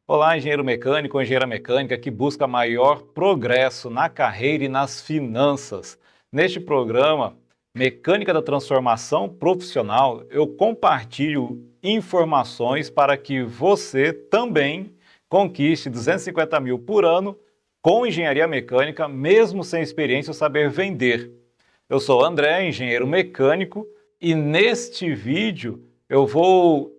Olá, engenheiro mecânico ou engenheira mecânica que busca maior progresso na carreira e nas finanças. Neste programa, Mecânica da Transformação Profissional, eu compartilho informações para que você também conquiste 250 mil por ano com engenharia mecânica, mesmo sem experiência ou saber vender. Eu sou André, engenheiro mecânico, e neste vídeo eu vou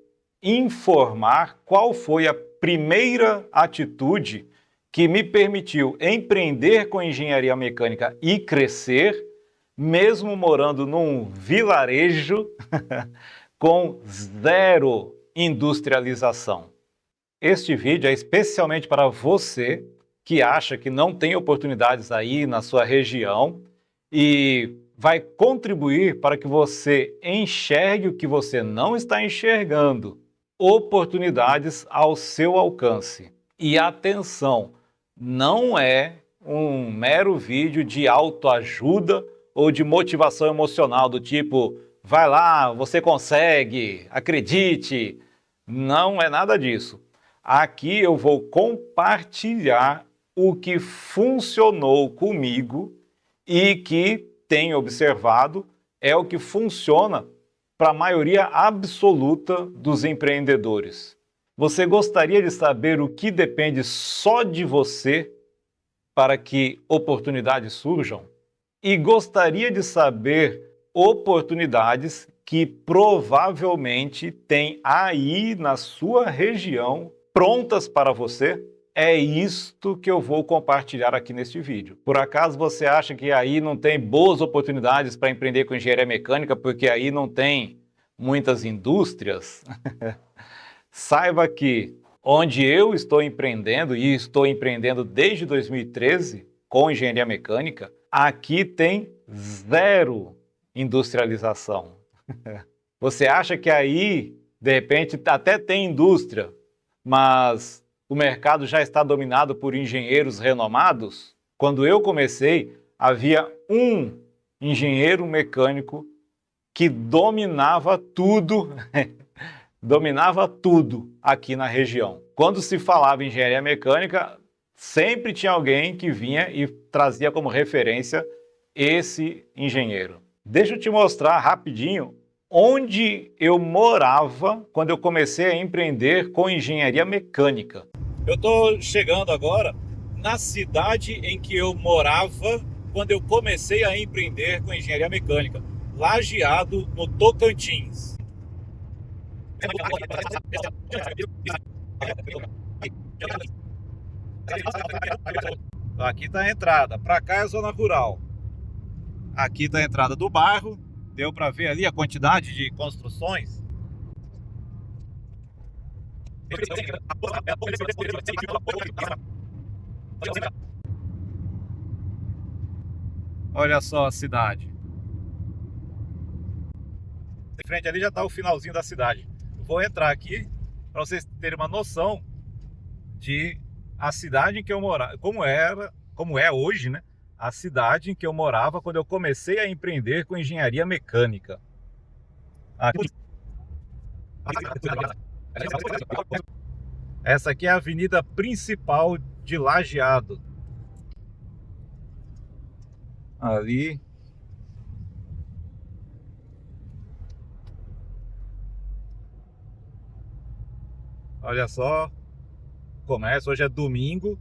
informar qual foi a primeira atitude que me permitiu empreender com engenharia mecânica e crescer, mesmo morando num vilarejo com zero industrialização. Este vídeo é especialmente para você que acha que não tem oportunidades aí na sua região e vai contribuir para que você enxergue o que você não está enxergando. Oportunidades ao seu alcance. E atenção, não é um mero vídeo de autoajuda ou de motivação emocional do tipo, vai lá, você consegue, acredite. Não é nada disso. Aqui eu vou compartilhar o que funcionou comigo e que tenho observado é o que funciona para a maioria absoluta dos empreendedores. Você gostaria de saber o que depende só de você para que oportunidades surjam? E gostaria de saber oportunidades que provavelmente tem aí na sua região prontas para você? É isto que eu vou compartilhar aqui neste vídeo. Por acaso você acha que aí não tem boas oportunidades para empreender com engenharia mecânica porque aí não tem muitas indústrias? Saiba que onde eu estou empreendendo, e estou empreendendo desde 2013 com engenharia mecânica, aqui tem zero industrialização. Você acha que aí, de repente, até tem indústria, mas o mercado já está dominado por engenheiros renomados? Quando eu comecei, havia um engenheiro mecânico que dominava tudo, dominava tudo aqui na região. Quando se falava em engenharia mecânica, sempre tinha alguém que vinha e trazia como referência esse engenheiro. Deixa eu te mostrar rapidinho onde eu morava quando eu comecei a empreender com engenharia mecânica. Eu estou chegando agora na cidade em que eu morava quando eu comecei a empreender com engenharia mecânica, Lajeado, no Tocantins. Aqui está a entrada, para cá é a zona rural. Aqui está a entrada do bairro, deu para ver ali a quantidade de construções. Olha só a cidade. Em frente ali já está o finalzinho da cidade. Vou entrar aqui para vocês terem uma noção de a cidade em que eu morava, como é hoje, né? A cidade em que eu morava quando eu comecei a empreender com engenharia mecânica. Aqui. Essa aqui é a avenida principal de Lajeado. Ali. Olha só. Comércio, hoje é domingo,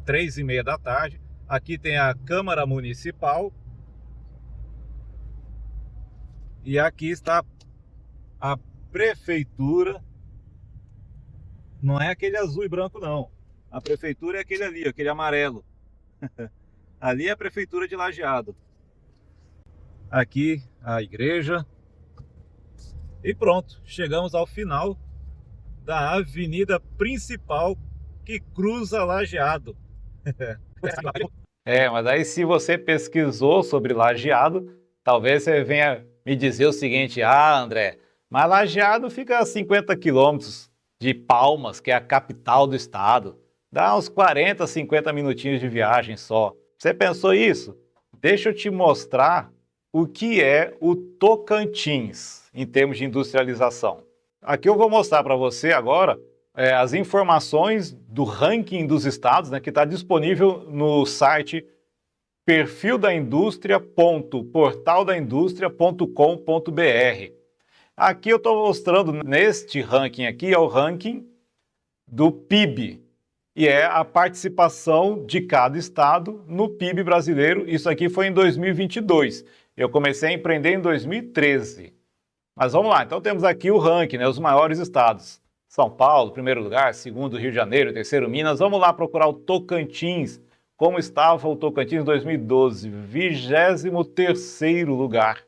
3h30 da tarde. Aqui tem a Câmara Municipal. E aqui está a Prefeitura. Não é aquele azul e branco, não. A Prefeitura é aquele ali, aquele amarelo. Ali é a Prefeitura de Lajeado. Aqui a igreja. E pronto, chegamos ao final da avenida principal que cruza Lajeado. Mas aí se você pesquisou sobre Lajeado, talvez você venha me dizer o seguinte: ah, André, mas Lajeado fica a 50 quilômetros de Palmas, que é a capital do estado. Dá uns 40, 50 minutinhos de viagem só. Você pensou isso? Deixa eu te mostrar o que é o Tocantins em termos de industrialização. Aqui eu vou mostrar para você agora as informações do ranking dos estados, né, que está disponível no site perfildaindustria.portaldaindustria.com.br. Aqui eu estou mostrando, neste ranking aqui, é o ranking do PIB, e é a participação de cada estado no PIB brasileiro. Isso aqui foi em 2022. Eu comecei a empreender em 2013. Mas vamos lá, então temos aqui o ranking, né, os maiores estados. São Paulo, primeiro lugar, segundo Rio de Janeiro, terceiro Minas. Vamos lá procurar o Tocantins. Como estava o Tocantins em 2012? 23º lugar.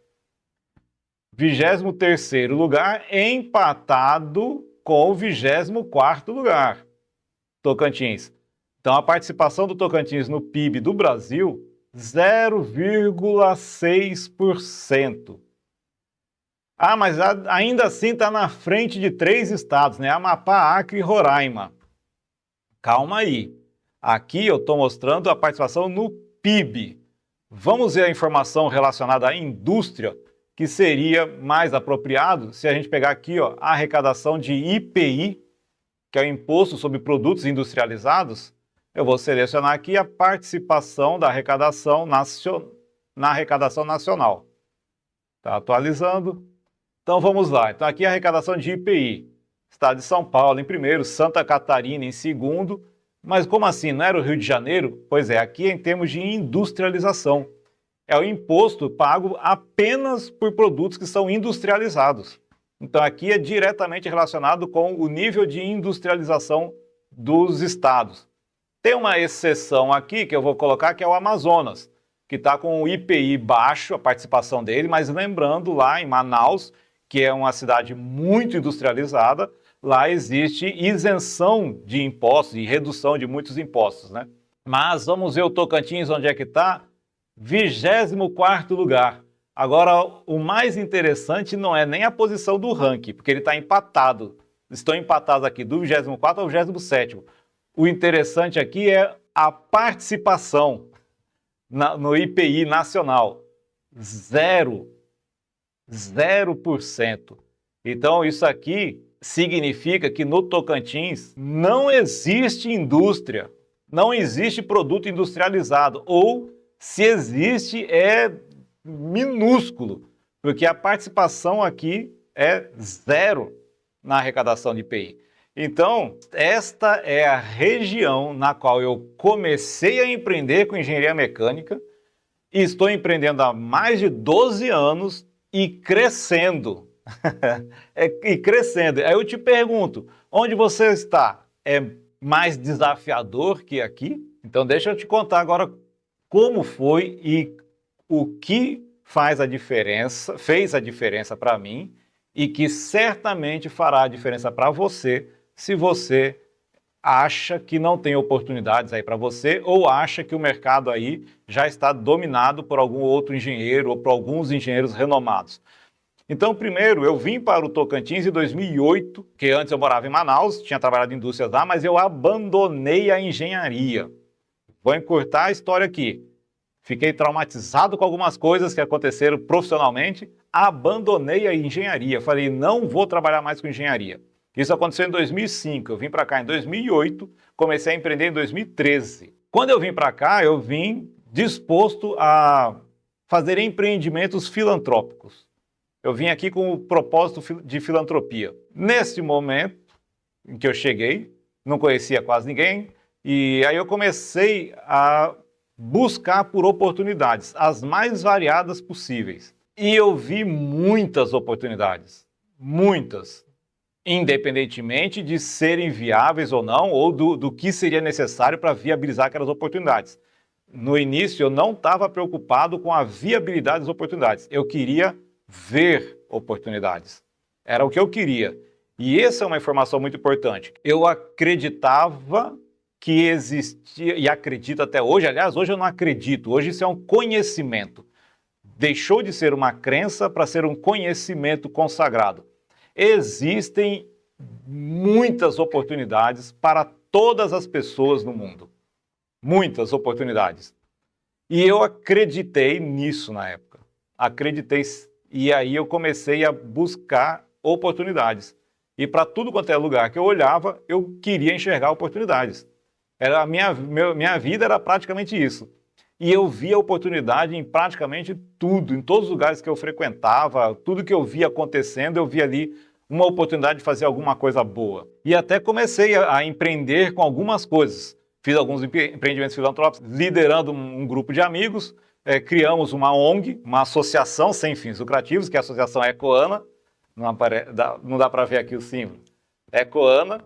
23º lugar, empatado com o 24º lugar. Tocantins. Então a participação do Tocantins no PIB do Brasil, 0,6%. Ah, mas ainda assim está na frente de 3 estados, né? Amapá, Acre e Roraima. Calma aí. Aqui eu estou mostrando a participação no PIB. Vamos ver a informação relacionada à indústria, que seria mais apropriado se a gente pegar aqui, ó, a arrecadação de IPI, que é o Imposto sobre Produtos Industrializados. Eu vou selecionar aqui a participação da arrecadação na arrecadação nacional. Está atualizando. Então vamos lá. Então aqui a arrecadação de IPI. Estado de São Paulo em primeiro, Santa Catarina em segundo. Mas como assim? Não era o Rio de Janeiro? Pois é, aqui em termos de industrialização. É o imposto pago apenas por produtos que são industrializados. Então aqui é diretamente relacionado com o nível de industrialização dos estados. Tem uma exceção aqui que eu vou colocar, que é o Amazonas, que está com o IPI baixo, a participação dele, mas lembrando, lá em Manaus, que é uma cidade muito industrializada, lá existe isenção de impostos e redução de muitos impostos, né? Mas vamos ver o Tocantins, onde é que está? 24º lugar. Agora, o mais interessante não é nem a posição do ranking, porque ele está empatado. Estão empatados aqui do 24º ao 27º. O interessante aqui é a participação no IPI nacional. 0%. Então, isso aqui significa que no Tocantins não existe indústria, não existe produto industrializado, ou se existe é minúsculo, porque a participação aqui é 0 na arrecadação de IPI. Então, esta é a região na qual eu comecei a empreender com engenharia mecânica e estou empreendendo há mais de 12 anos e crescendo. E crescendo. Aí eu te pergunto, onde você está? É mais desafiador que aqui? Então deixa eu te contar agora como foi e o que fez a diferença para mim e que certamente fará a diferença para você se você acha que não tem oportunidades aí para você ou acha que o mercado aí já está dominado por algum outro engenheiro ou por alguns engenheiros renomados. Então, primeiro, eu vim para o Tocantins em 2008, que antes eu morava em Manaus, tinha trabalhado em indústrias lá, mas eu abandonei a engenharia. Vou encurtar a história aqui. Fiquei traumatizado com algumas coisas que aconteceram profissionalmente, abandonei a engenharia. Falei, não vou trabalhar mais com engenharia. Isso aconteceu em 2005, eu vim para cá em 2008, comecei a empreender em 2013. Quando eu vim para cá, eu vim disposto a fazer empreendimentos filantrópicos. Eu vim aqui com o propósito de filantropia. Nesse momento em que eu cheguei, não conhecia quase ninguém, e aí eu comecei a buscar por oportunidades, as mais variadas possíveis. E eu vi muitas oportunidades, muitas, independentemente de serem viáveis ou não, ou do que seria necessário para viabilizar aquelas oportunidades. No início, eu não estava preocupado com a viabilidade das oportunidades. Eu queria ver oportunidades. Era o que eu queria. E essa é uma informação muito importante. Eu acreditava que existia, e acredito até hoje, aliás, hoje eu não acredito, hoje isso é um conhecimento. Deixou de ser uma crença para ser um conhecimento consagrado. Existem muitas oportunidades para todas as pessoas no mundo. Muitas oportunidades. E eu acreditei nisso na época. Acreditei, e aí eu comecei a buscar oportunidades. E para tudo quanto é lugar que eu olhava, eu queria enxergar oportunidades. Era minha vida era praticamente isso. E eu via oportunidade em praticamente tudo, em todos os lugares que eu frequentava, tudo que eu via acontecendo, eu via ali uma oportunidade de fazer alguma coisa boa. E até comecei a empreender com algumas coisas. Fiz alguns empreendimentos filantrópicos, liderando um grupo de amigos, criamos uma ONG, uma associação sem fins lucrativos, que é a Associação Ecoana, não dá para ver aqui o símbolo, Ecoana,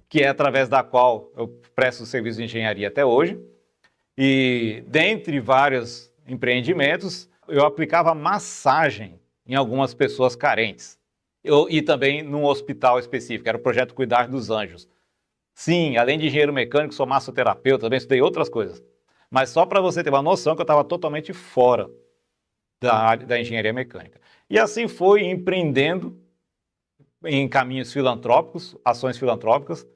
que é através da qual eu presto serviço de engenharia até hoje. E dentre vários empreendimentos, eu aplicava massagem em algumas pessoas carentes. E também num hospital específico, era o projeto Cuidar dos Anjos. Sim, além de engenheiro mecânico, sou massoterapeuta, também estudei outras coisas. Mas só para você ter uma noção que eu estava totalmente fora da área da engenharia mecânica. E assim foi empreendendo em caminhos filantrópicos, ações filantrópicas,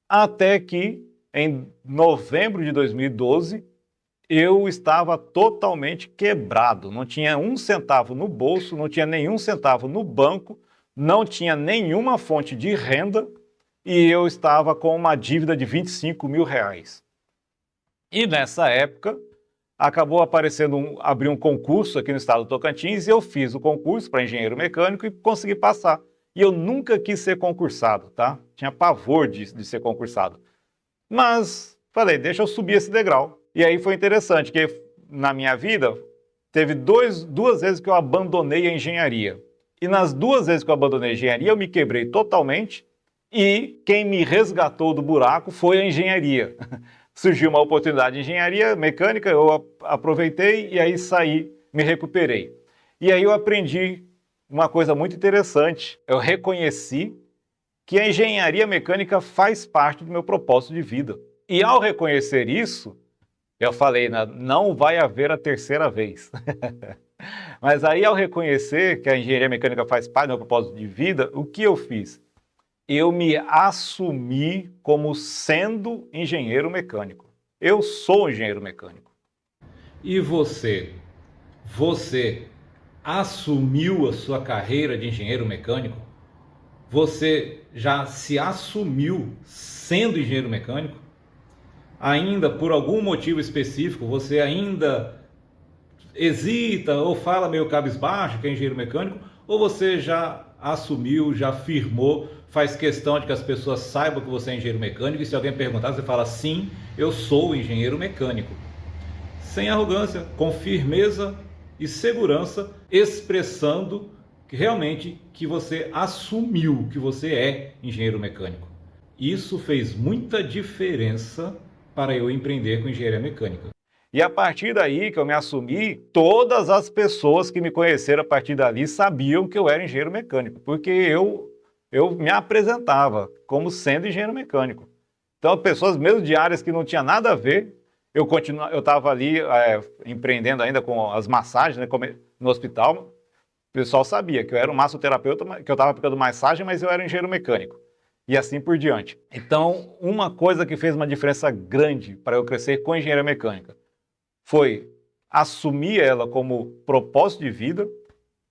até que em novembro de 2012 eu estava totalmente quebrado. Não tinha um centavo no bolso, não tinha nenhum centavo no banco, não tinha nenhuma fonte de renda e eu estava com uma dívida de 25 mil reais. E nessa época acabou abrir um concurso aqui no estado do Tocantins e eu fiz o concurso para engenheiro mecânico e consegui passar. E eu nunca quis ser concursado, tá? Tinha pavor de ser concursado. Mas falei, deixa eu subir esse degrau. E aí foi interessante, que na minha vida teve duas vezes que eu abandonei a engenharia. E nas duas vezes que eu abandonei a engenharia, eu me quebrei totalmente e quem me resgatou do buraco foi a engenharia. Surgiu uma oportunidade de engenharia mecânica, eu aproveitei e aí saí, me recuperei. E aí eu aprendi uma coisa muito interessante. Eu reconheci que a engenharia mecânica faz parte do meu propósito de vida. E ao reconhecer isso, eu falei, não vai haver a terceira vez. Mas aí ao reconhecer que a engenharia mecânica faz parte do meu propósito de vida, o que eu fiz? Eu me assumi como sendo engenheiro mecânico. Eu sou engenheiro mecânico. E você? Você assumiu a sua carreira de engenheiro mecânico? Você já se assumiu sendo engenheiro mecânico? Ainda por algum motivo específico, você ainda hesita ou fala meio cabisbaixo que é engenheiro mecânico? Ou você já assumiu, já firmou, faz questão de que as pessoas saibam que você é engenheiro mecânico e se alguém perguntar, você fala sim, eu sou engenheiro mecânico. Sem arrogância, com firmeza e segurança, expressando que realmente que você assumiu que você é engenheiro mecânico. Isso fez muita diferença para eu empreender com engenharia mecânica. E a partir daí que eu me assumi, todas as pessoas que me conheceram a partir dali sabiam que eu era engenheiro mecânico, porque eu me apresentava como sendo engenheiro mecânico. Então, pessoas mesmo de áreas que não tinha nada a ver, eu estava ali empreendendo ainda com as massagens, né, no hospital. O pessoal sabia que eu era um massoterapeuta, que eu estava aplicando massagem, mas eu era engenheiro mecânico. E assim por diante. Então, uma coisa que fez uma diferença grande para eu crescer com engenharia mecânica foi assumir ela como propósito de vida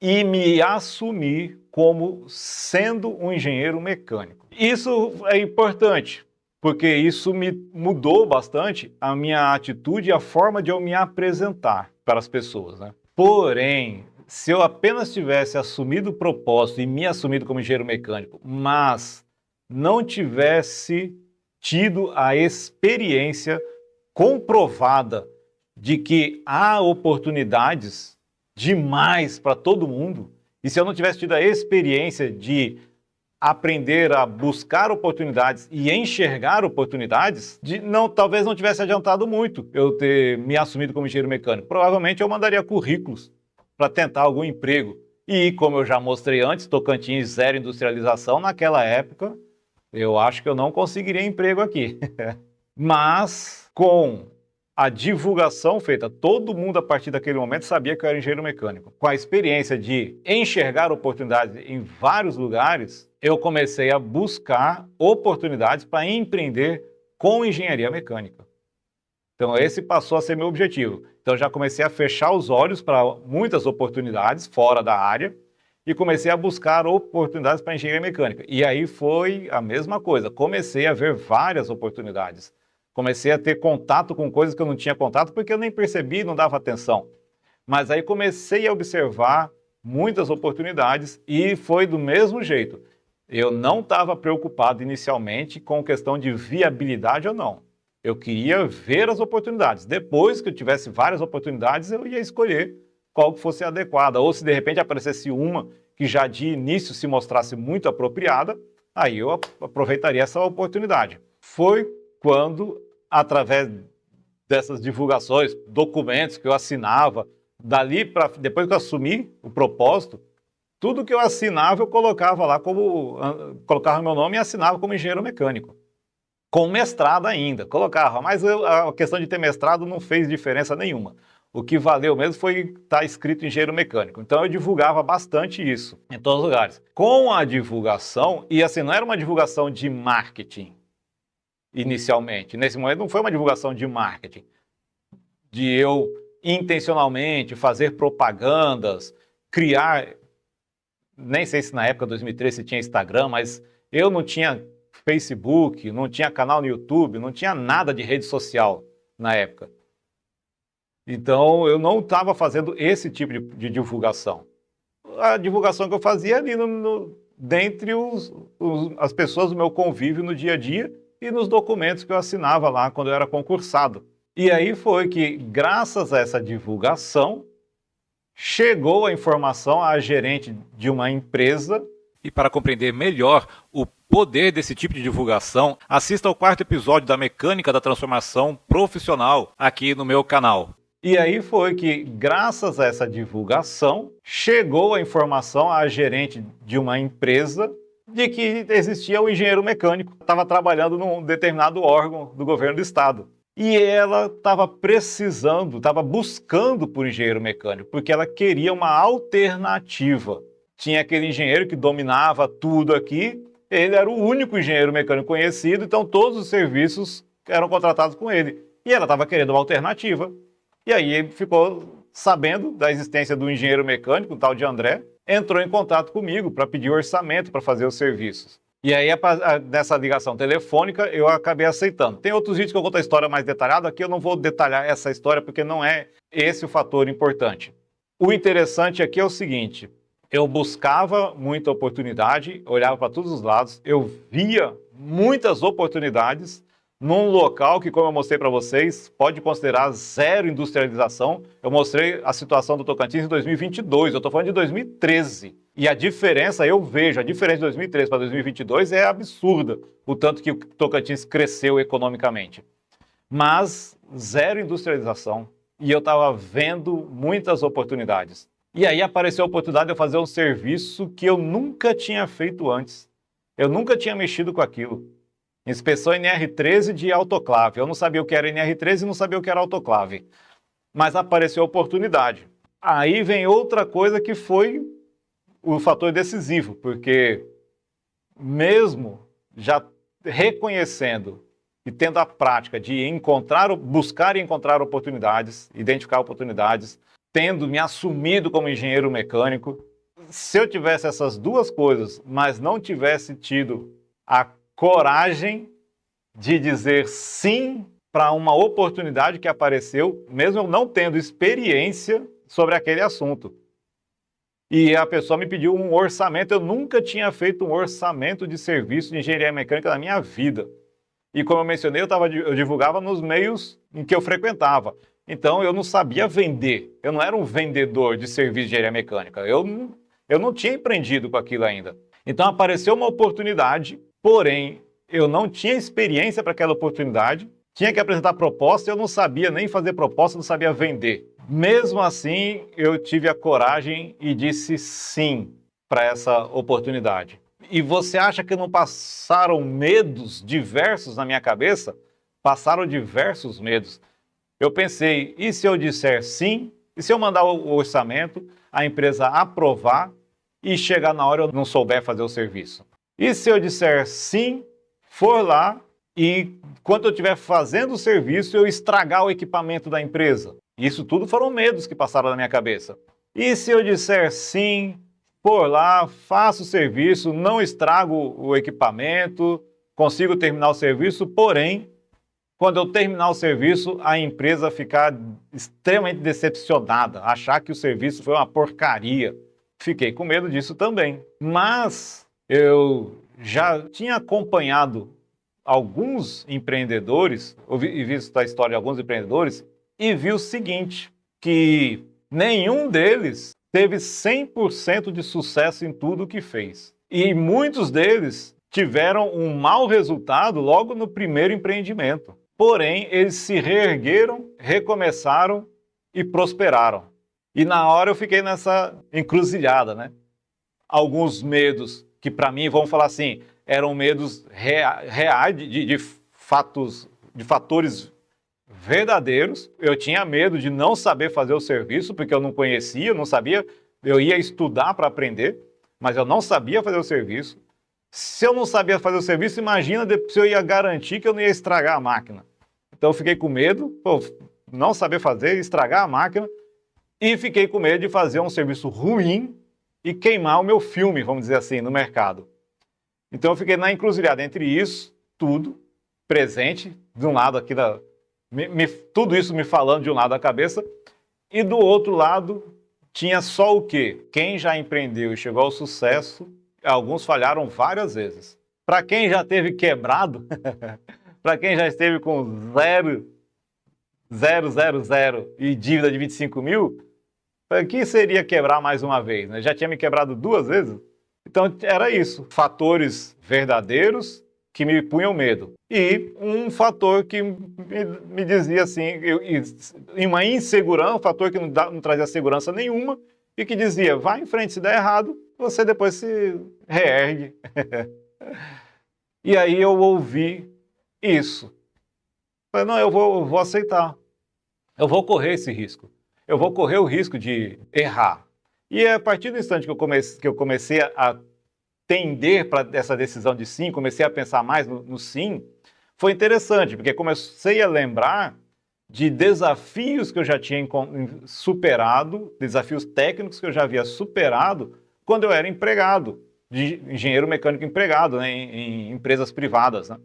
e me assumir como sendo um engenheiro mecânico. Isso é importante, porque isso me mudou bastante a minha atitude e a forma de eu me apresentar para as pessoas, né? Porém, se eu apenas tivesse assumido o propósito e me assumido como engenheiro mecânico, mas não tivesse tido a experiência comprovada de que há oportunidades demais para todo mundo, e se eu não tivesse tido a experiência de aprender a buscar oportunidades e enxergar oportunidades, talvez não tivesse adiantado muito eu ter me assumido como engenheiro mecânico. Provavelmente eu mandaria currículos para tentar algum emprego. E, como eu já mostrei antes, Tocantins zero industrialização, naquela época, eu acho que eu não conseguiria emprego aqui. Mas, com a divulgação feita, todo mundo a partir daquele momento sabia que eu era engenheiro mecânico. Com a experiência de enxergar oportunidades em vários lugares, eu comecei a buscar oportunidades para empreender com engenharia mecânica. Então esse passou a ser meu objetivo. Então já comecei a fechar os olhos para muitas oportunidades fora da área e comecei a buscar oportunidades para engenharia mecânica. E aí foi a mesma coisa, comecei a ver várias oportunidades. Comecei a ter contato com coisas que eu não tinha contato porque eu nem percebi, não dava atenção. Mas aí comecei a observar muitas oportunidades e foi do mesmo jeito. Eu não estava preocupado inicialmente com questão de viabilidade ou não. Eu queria ver as oportunidades. Depois que eu tivesse várias oportunidades, eu ia escolher qual que fosse adequada. Ou se de repente aparecesse uma que já de início se mostrasse muito apropriada, aí eu aproveitaria essa oportunidade. Foi quando, através dessas divulgações, documentos que eu assinava, dali para depois que eu assumi o propósito, tudo que eu assinava eu colocava lá colocava meu nome e assinava como engenheiro mecânico. Com mestrado ainda, colocava, mas a questão de ter mestrado não fez diferença nenhuma. O que valeu mesmo foi estar escrito engenheiro mecânico. Então eu divulgava bastante isso em todos os lugares. Com a divulgação, e assim, não era uma divulgação de marketing inicialmente. Nesse momento não foi uma divulgação de marketing, de eu intencionalmente fazer propagandas, criar, nem sei se na época de 2013 se tinha Instagram, mas eu não tinha Facebook, não tinha canal no YouTube, não tinha nada de rede social na época. Então eu não estava fazendo esse tipo de divulgação. A divulgação que eu fazia ali dentre as pessoas do meu convívio no dia a dia e nos documentos que eu assinava lá quando eu era concursado. E aí foi que, graças a essa divulgação, chegou a informação à gerente de uma empresa. E para compreender melhor o poder desse tipo de divulgação, assista ao 4º episódio da Mecânica da Transformação Profissional aqui no meu canal. E aí foi que, graças a essa divulgação, chegou a informação à gerente de uma empresa de que existia um engenheiro mecânico que estava trabalhando num determinado órgão do governo do estado. E ela estava precisando, estava buscando por engenheiro mecânico, porque ela queria uma alternativa. Tinha aquele engenheiro que dominava tudo aqui, ele era o único engenheiro mecânico conhecido, então todos os serviços eram contratados com ele. E ela estava querendo uma alternativa. E aí ele ficou sabendo da existência do engenheiro mecânico, o tal de André, entrou em contato comigo para pedir orçamento para fazer os serviços. E aí, nessa ligação telefônica, eu acabei aceitando. Tem outros vídeos que eu conto a história mais detalhada, aqui eu não vou detalhar essa história porque não é esse o fator importante. O interessante aqui é o seguinte, eu buscava muita oportunidade, olhava para todos os lados, eu via muitas oportunidades num local que, como eu mostrei para vocês, pode considerar zero industrialização. Eu mostrei a situação do Tocantins em 2022, eu estou falando de 2013. E a diferença, eu vejo, a diferença de 2013 para 2022 é absurda, o tanto que o Tocantins cresceu economicamente. Mas zero industrialização, e eu estava vendo muitas oportunidades. E aí apareceu a oportunidade de eu fazer um serviço que eu nunca tinha feito antes. Eu nunca tinha mexido com aquilo. Inspeção NR13 de autoclave. Eu não sabia o que era NR13 e não sabia o que era autoclave. Mas apareceu a oportunidade. Aí vem outra coisa que foi o fator decisivo, porque mesmo já reconhecendo e tendo a prática de buscar e encontrar oportunidades, identificar oportunidades, tendo me assumido como engenheiro mecânico, se eu tivesse essas duas coisas, mas não tivesse tido a coragem de dizer sim para uma oportunidade que apareceu, mesmo eu não tendo experiência sobre aquele assunto. E a pessoa me pediu um orçamento, eu nunca tinha feito um orçamento de serviço de engenharia mecânica na minha vida. E como eu mencionei, eu divulgava nos meios em que eu frequentava. Então eu não sabia vender, eu não era um vendedor de serviço de engenharia mecânica, eu não tinha empreendido com aquilo ainda. Então apareceu uma oportunidade, porém eu não tinha experiência para aquela oportunidade, tinha que apresentar proposta, eu não sabia nem fazer proposta, não sabia vender. Mesmo assim, eu tive a coragem e disse sim para essa oportunidade. E você acha que não passaram medos diversos na minha cabeça? Passaram diversos medos. Eu pensei, e se eu disser sim? E se eu mandar o orçamento, a empresa aprovar e chegar na hora eu não souber fazer o serviço? E se eu disser sim, for lá e quando eu estiver fazendo o serviço eu estragar o equipamento da empresa? Isso tudo foram medos que passaram na minha cabeça. E se eu disser sim, por lá, faço o serviço, não estrago o equipamento, consigo terminar o serviço, porém, quando eu terminar o serviço, a empresa ficar extremamente decepcionada, achar que o serviço foi uma porcaria. Fiquei com medo disso também. Mas eu já tinha acompanhado alguns empreendedores, e visto a história de alguns empreendedores, e vi o seguinte, que nenhum deles teve 100% de sucesso em tudo que fez. E muitos deles tiveram um mau resultado logo no primeiro empreendimento. Porém, eles se reergueram, recomeçaram e prosperaram. E na hora eu fiquei nessa encruzilhada, né? Alguns medos que para mim, vamos falar assim, eram medos reais de fatores verdadeiros. Eu tinha medo de não saber fazer o serviço, porque eu não conhecia, não sabia. Eu ia estudar para aprender, mas eu não sabia fazer o serviço. Se eu não sabia fazer o serviço, imagina se eu ia garantir que eu não ia estragar a máquina. Então eu fiquei com medo, não saber fazer, estragar a máquina, e fiquei com medo de fazer um serviço ruim e queimar o meu filme, vamos dizer assim, no mercado. Então eu fiquei na encruzilhada entre isso, tudo, presente, de um lado aqui, tudo isso me falando de um lado da cabeça, e do outro lado tinha só o quê? Quem já empreendeu e chegou ao sucesso, alguns falharam várias vezes. Para quem já teve quebrado, para quem já esteve com 0,000 e dívida de 25 mil, para que seria quebrar mais uma vez? Né? Já tinha me quebrado 2 vezes. Então era isso, fatores verdadeiros que me punham medo. E um fator que me dizia assim, uma insegurança, um fator que não trazia segurança nenhuma, e que dizia, vai em frente, se der errado, você depois se reergue. E aí eu ouvi isso. Falei, não, eu vou aceitar. Eu vou correr esse risco. Eu vou correr o risco de errar. E a partir do instante que eu comecei a tender para essa decisão de sim, comecei a pensar mais no sim, foi interessante, porque comecei a lembrar de desafios que eu já tinha superado, desafios técnicos que eu já havia superado quando eu era empregado, de engenheiro mecânico empregado, né, em empresas privadas. Né?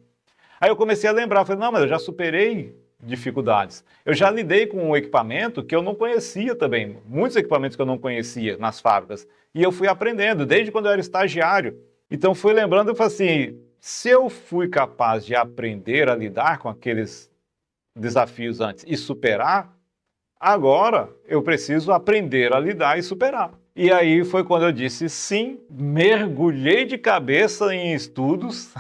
Aí eu comecei a lembrar, falei, não, mas eu já superei dificuldades. Eu já lidei com um equipamento que eu não conhecia também, muitos equipamentos que eu não conhecia nas fábricas, e eu fui aprendendo, desde quando eu era estagiário. Então fui lembrando, eu falei assim, se eu fui capaz de aprender a lidar com aqueles desafios antes e superar, agora eu preciso aprender a lidar e superar. E aí foi quando eu disse sim, mergulhei de cabeça em estudos,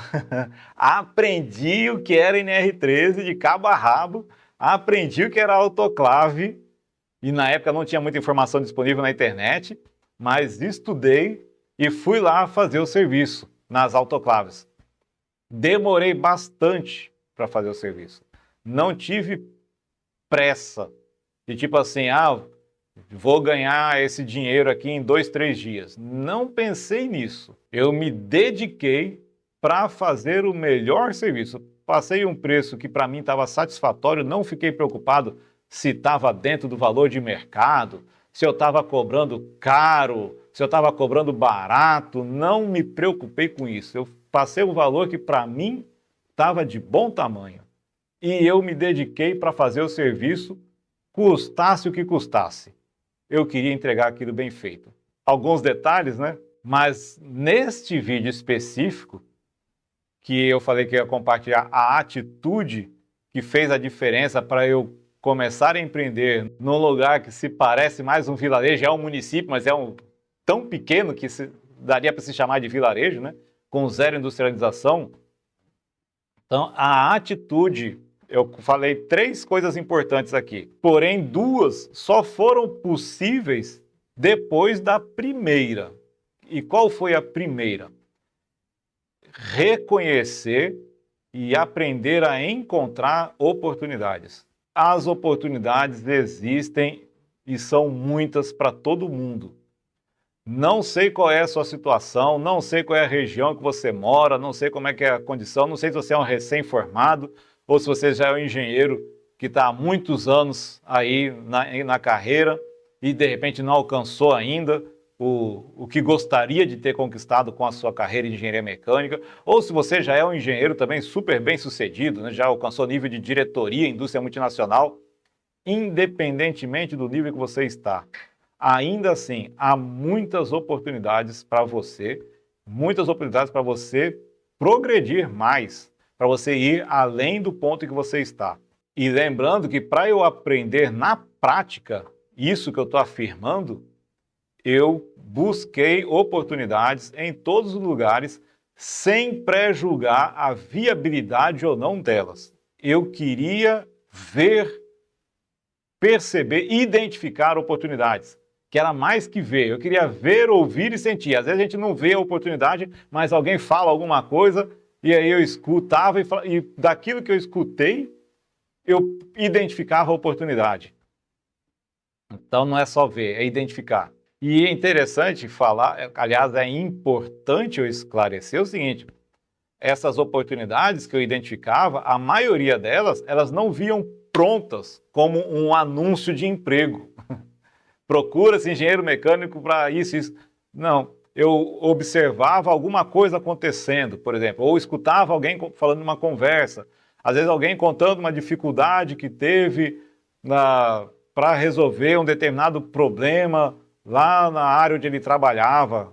aprendi o que era NR13 de cabo a rabo, aprendi o que era autoclave, e na época não tinha muita informação disponível na internet, mas estudei e fui lá fazer o serviço nas autoclaves. Demorei bastante para fazer o serviço. Não tive pressa, de tipo assim, vou ganhar esse dinheiro aqui em 2, 3 dias. Não pensei nisso. Eu me dediquei para fazer o melhor serviço. Passei um preço que para mim estava satisfatório, não fiquei preocupado se estava dentro do valor de mercado, se eu estava cobrando caro, se eu estava cobrando barato, não me preocupei com isso. Eu passei um valor que para mim estava de bom tamanho. E eu me dediquei para fazer o serviço, custasse o que custasse. Eu queria entregar aquilo bem feito. Alguns detalhes, né? Mas neste vídeo específico, que eu falei que ia compartilhar a atitude que fez a diferença para eu começar a empreender num lugar que se parece mais um vilarejo, é um município, mas é tão pequeno que daria para se chamar de vilarejo, né? Com 0 industrialização. Então, a atitude, eu falei 3 coisas importantes aqui, porém 2 só foram possíveis depois da primeira. E qual foi a primeira? Reconhecer e aprender a encontrar oportunidades. As oportunidades existem e são muitas para todo mundo. Não sei qual é a sua situação, não sei qual é a região que você mora, não sei como é que é a condição, não sei se você é um recém-formado ou se você já é um engenheiro que está há muitos anos aí na carreira e de repente não alcançou ainda o que gostaria de ter conquistado com a sua carreira de engenharia mecânica, ou se você já é um engenheiro também super bem sucedido, né, já alcançou nível de diretoria em indústria multinacional, independentemente do nível que você está, ainda assim há muitas oportunidades para você progredir mais, para você ir além do ponto em que você está. E lembrando que para eu aprender na prática isso que eu estou afirmando, eu busquei oportunidades em todos os lugares sem pré-julgar a viabilidade ou não delas. Eu queria ver, perceber, identificar oportunidades, que era mais que ver. Eu queria ver, ouvir e sentir. Às vezes a gente não vê a oportunidade, mas alguém fala alguma coisa e aí eu escutava e daquilo que eu escutei, eu identificava a oportunidade. Então não é só ver, é identificar. E é interessante falar, aliás, é importante eu esclarecer o seguinte: essas oportunidades que eu identificava, a maioria delas, elas não viam prontas como um anúncio de emprego. Procura-se engenheiro mecânico para isso, isso. Não, eu observava alguma coisa acontecendo, por exemplo, ou escutava alguém falando uma conversa, às vezes alguém contando uma dificuldade que teve para resolver um determinado problema lá na área onde ele trabalhava,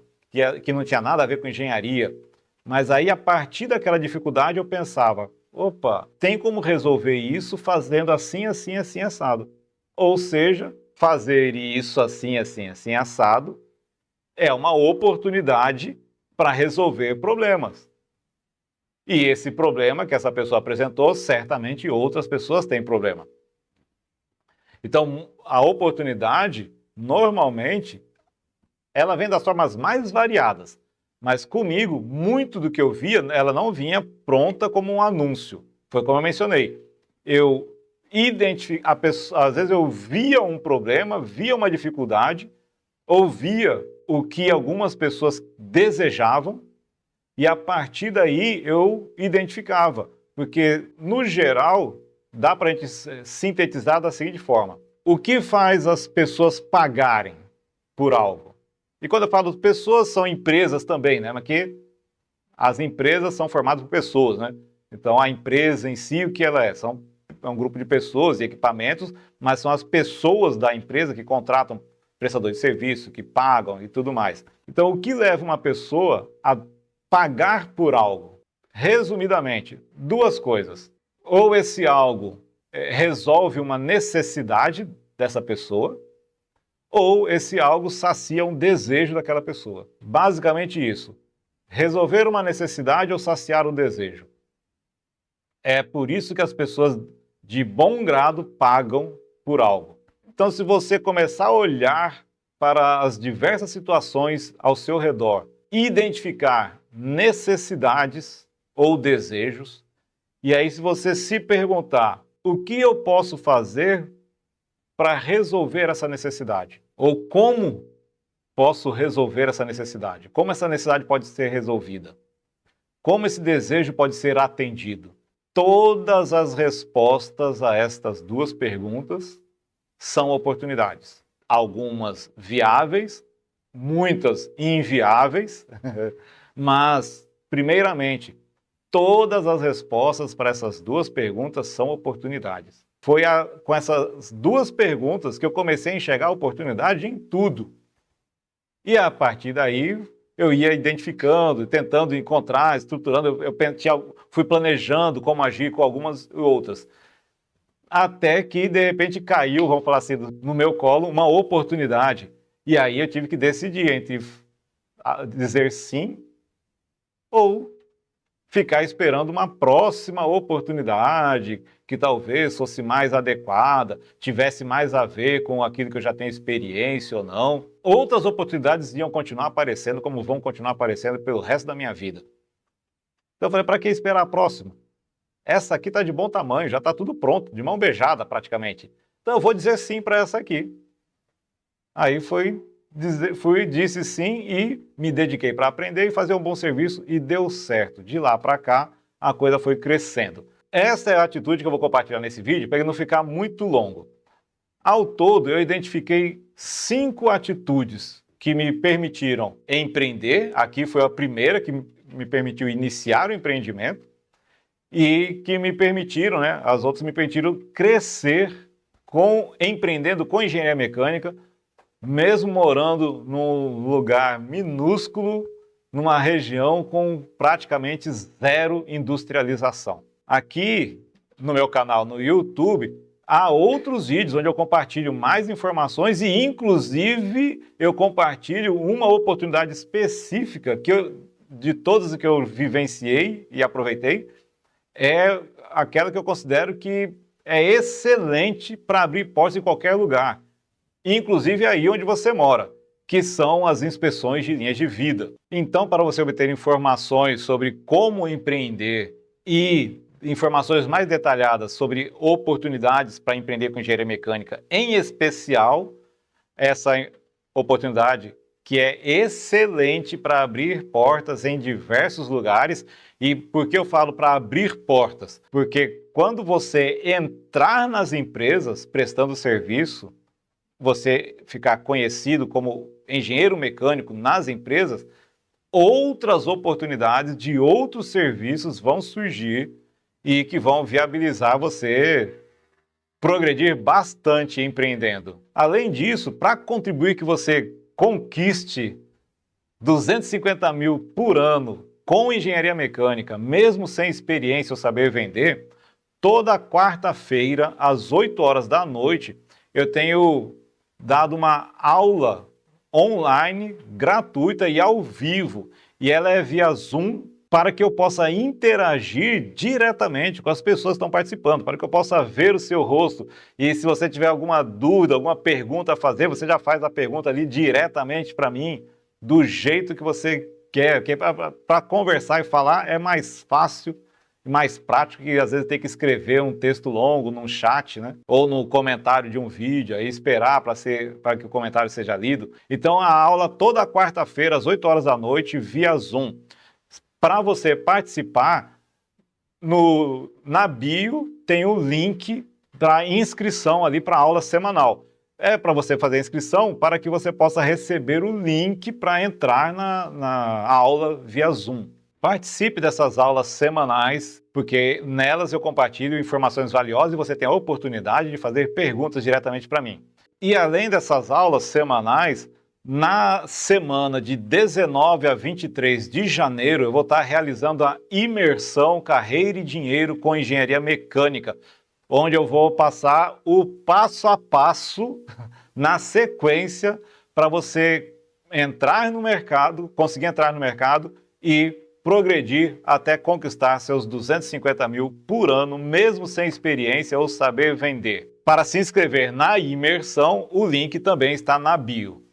que não tinha nada a ver com engenharia. Mas aí, a partir daquela dificuldade, eu pensava, opa, tem como resolver isso fazendo assim, assim, assim, assado. Ou seja, fazer isso assim, assim, assim, assado é uma oportunidade para resolver problemas. E esse problema que essa pessoa apresentou, certamente outras pessoas têm problema. Então, a oportunidade, normalmente, ela vem das formas mais variadas. Mas comigo, muito do que eu via, ela não vinha pronta como um anúncio. Foi como eu mencionei. Às vezes eu via um problema, via uma dificuldade, ouvia o que algumas pessoas desejavam e a partir daí eu identificava. Porque, no geral, dá para a gente sintetizar da seguinte forma: o que faz as pessoas pagarem por algo? E quando eu falo pessoas, são empresas também, né? Mas que as empresas são formadas por pessoas, né? Então a empresa em si, o que ela é? É um grupo de pessoas e equipamentos, mas são as pessoas da empresa que contratam prestadores de serviço, que pagam e tudo mais. Então, o que leva uma pessoa a pagar por algo? Resumidamente, duas coisas. Ou esse algo resolve uma necessidade dessa pessoa, ou esse algo sacia um desejo daquela pessoa. Basicamente isso. Resolver uma necessidade ou saciar um desejo. É por isso que as pessoas de bom grado pagam por algo. Então, se você começar a olhar para as diversas situações ao seu redor, identificar necessidades ou desejos, e aí se você se perguntar, o que eu posso fazer para resolver essa necessidade? Ou como posso resolver essa necessidade? Como essa necessidade pode ser resolvida? Como esse desejo pode ser atendido? Todas as respostas a estas duas perguntas são oportunidades. Algumas viáveis, muitas inviáveis, mas, primeiramente, todas as respostas para essas duas perguntas são oportunidades. Foi com essas duas perguntas que eu comecei a enxergar a oportunidade em tudo. E a partir daí, eu ia identificando, tentando encontrar, estruturando, fui planejando como agir com algumas outras. Até que, de repente, caiu, vamos falar assim, no meu colo, uma oportunidade. E aí eu tive que decidir entre dizer sim ou ficar esperando uma próxima oportunidade que talvez fosse mais adequada, tivesse mais a ver com aquilo que eu já tenho experiência ou não. Outras oportunidades iam continuar aparecendo, como vão continuar aparecendo pelo resto da minha vida. Então eu falei, para que esperar a próxima? Essa aqui está de bom tamanho, já está tudo pronto, de mão beijada praticamente. Então eu vou dizer sim para essa aqui. Aí disse sim e me dediquei para aprender e fazer um bom serviço e deu certo. De lá para cá, a coisa foi crescendo. Essa é a atitude que eu vou compartilhar nesse vídeo para ele não ficar muito longo. Ao todo, eu identifiquei 5 atitudes que me permitiram empreender. Aqui foi a primeira que me permitiu iniciar o empreendimento e que me permitiram, né, as outras me permitiram crescer empreendendo com engenharia mecânica, mesmo morando num lugar minúsculo, numa região com praticamente zero industrialização. Aqui no meu canal no YouTube, há outros vídeos onde eu compartilho mais informações e, inclusive, eu compartilho uma oportunidade específica de todas que eu vivenciei e aproveitei, é aquela que eu considero que é excelente para abrir portas em qualquer lugar, inclusive aí onde você mora, que são as inspeções de linhas de vida. Então, para você obter informações sobre como empreender e informações mais detalhadas sobre oportunidades para empreender com engenharia mecânica, em especial essa oportunidade que é excelente para abrir portas em diversos lugares. E por que eu falo para abrir portas? Porque quando você entrar nas empresas prestando serviço, você ficar conhecido como engenheiro mecânico nas empresas, outras oportunidades de outros serviços vão surgir e que vão viabilizar você progredir bastante empreendendo. Além disso, para contribuir que você conquiste 250 mil por ano com engenharia mecânica, mesmo sem experiência ou saber vender, toda quarta-feira, às 8 horas da noite, eu tenho dado uma aula online, gratuita e ao vivo. E ela é via Zoom, para que eu possa interagir diretamente com as pessoas que estão participando, para que eu possa ver o seu rosto. E se você tiver alguma dúvida, alguma pergunta a fazer, você já faz a pergunta ali diretamente para mim, do jeito que você quer. Para conversar e falar é mais fácil e mais prático que às vezes ter que escrever um texto longo num chat, né? Ou no comentário de um vídeo, aí esperar para que o comentário seja lido. Então a aula toda quarta-feira, às 8 horas da noite, via Zoom. Para você participar, na bio tem o link da inscrição ali para a aula semanal. É para você fazer a inscrição para que você possa receber o link para entrar na aula via Zoom. Participe dessas aulas semanais, porque nelas eu compartilho informações valiosas e você tem a oportunidade de fazer perguntas diretamente para mim. E além dessas aulas semanais, na semana de 19 a 23 de janeiro, eu vou estar realizando a imersão Carreira e Dinheiro com Engenharia Mecânica, onde eu vou passar o passo a passo na sequência para você entrar no mercado, conseguir entrar no mercado e progredir até conquistar seus 250 mil por ano, mesmo sem experiência ou saber vender. Para se inscrever na imersão, o link também está na bio.